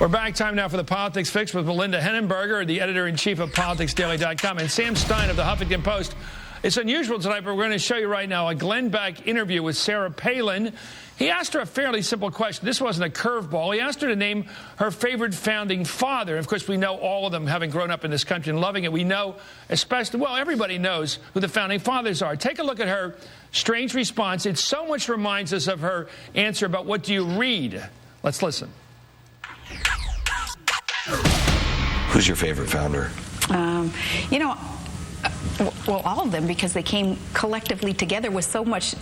We're back. Time now for the Politics Fix with Melinda Henenberger, the editor-in-chief of PoliticsDaily.com, and Sam Stein of the Huffington Post. It's unusual tonight, but we're going to show you right now a Glenn Beck interview with Sarah Palin. He asked her a fairly simple question. This wasn't a curveball. He asked her to name her favorite founding father. Of course, we know all of them, having grown up in this country and loving it. We know, especially, well, everybody knows who the founding fathers are. Take a look at her strange response. It so much reminds us of her answer about what do you read. Let's listen. Who's your favorite founder? Well, all of them, because they came collectively together with so much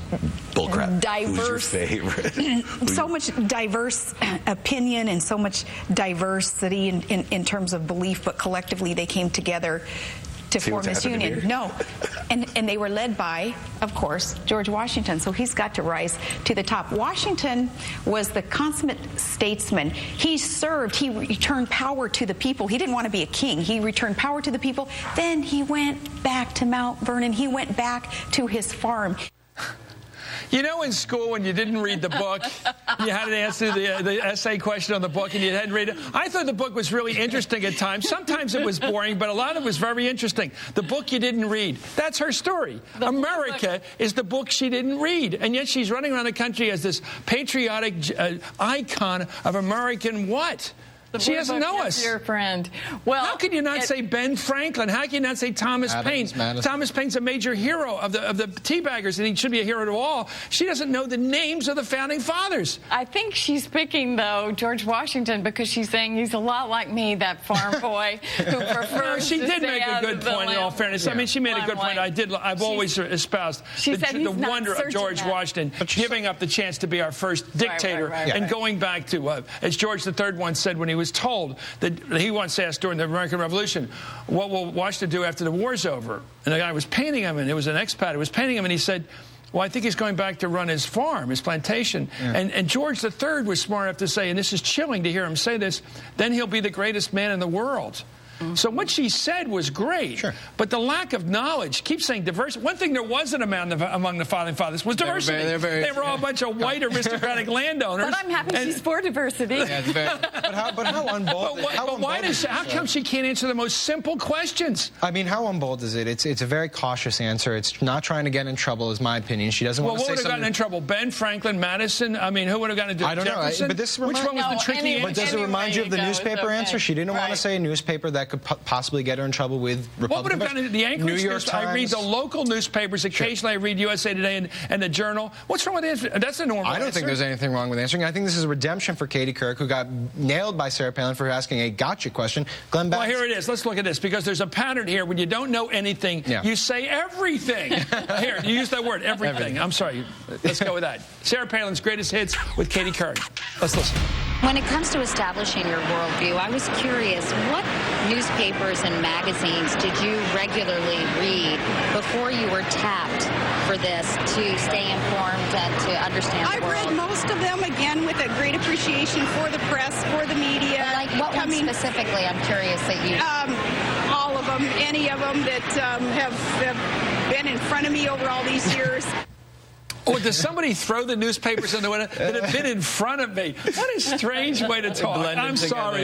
diverse, Who's your favorite? so much diverse opinion and so much diversity in terms of belief, but collectively they came together to form this union. No. And they were led by, of course, George Washington. So he's got to rise to the top. Washington was the consummate statesman. He served, he returned power to the people. He didn't want to be a king. He returned power to the people. Then he went back to Mount Vernon. He went back to his farm. You know, in school, when you didn't read the book, you had to answer the essay question on the book, and you hadn't read it. I thought the book was really interesting at times. Sometimes it was boring, but a lot of it was very interesting. The book you didn't read. That's her story. America is the book she didn't read, and yet she's running around the country as this patriotic icon of American what? She doesn't know us. Dear friend. Well, how can you not say Ben Franklin? How can you not say Thomas Paine? Thomas Paine's a major hero of the teabaggers, and he should be a hero to all. She doesn't know the names of the founding fathers. I think she's picking, though, George Washington, because she's saying he's a lot like me, that farm boy who prefers she did make a good point, in all fairness. Yeah. I mean, she made a good point. I've always espoused the wonder of George Washington giving up the chance to be our first dictator and going back to, as George III once said when he was told that he once asked during the American Revolution, what will Washington do after the war's over? And the guy was painting him, and it was an expat who was painting him, and he said, well, I think he's going back to run his farm, his plantation. Yeah. And George III was smart enough to say, and this is chilling to hear him say this, then he'll be the greatest man in the world. So what she said was great, but the lack of knowledge, keep saying diversity. One thing there wasn't among the founding fathers was diversity. They were all a bunch of white aristocratic landowners. But I'm happy she's for diversity. Yeah, but how unbold? How come she can't answer the most simple questions? I mean, how unbold is it? It's a very cautious answer. It's not trying to get in trouble, is my opinion. She doesn't want to say something. What would have gotten in trouble? Ben Franklin, Madison? I mean, who would have gotten into Jefferson? But this which one was the tricky answer? But does it remind you of the newspaper answer? She didn't want to say a newspaper that could possibly get her in trouble with Republicans. What would have gotten into the Anchorage News? I read the local newspapers. Occasionally I read USA Today and the Journal. What's wrong with answering? That's a normal answer. I don't think there's anything wrong with answering. I think this is a redemption for Katie Couric, who got nailed by Sarah Palin for asking a gotcha question. Glenn Beck. Well, here it is. Let's look at this, because there's a pattern here. When you don't know anything, you say everything. Here, you use that word, everything. I'm sorry. Let's go with that. Sarah Palin's greatest hits with Katie Couric. Let's listen. When it comes to establishing your worldview, I was curious, what newspapers and magazines did you regularly read before you were tapped for this to stay informed and to understand the world? I read most of them, again, with a great appreciation for the press, for the media. But like what one specifically, I'm curious that you... all of them, any of them that have been in front of me over all these years. Or does somebody throw the newspapers in the window that have been in front of me? What a strange way to talk. I'm sorry.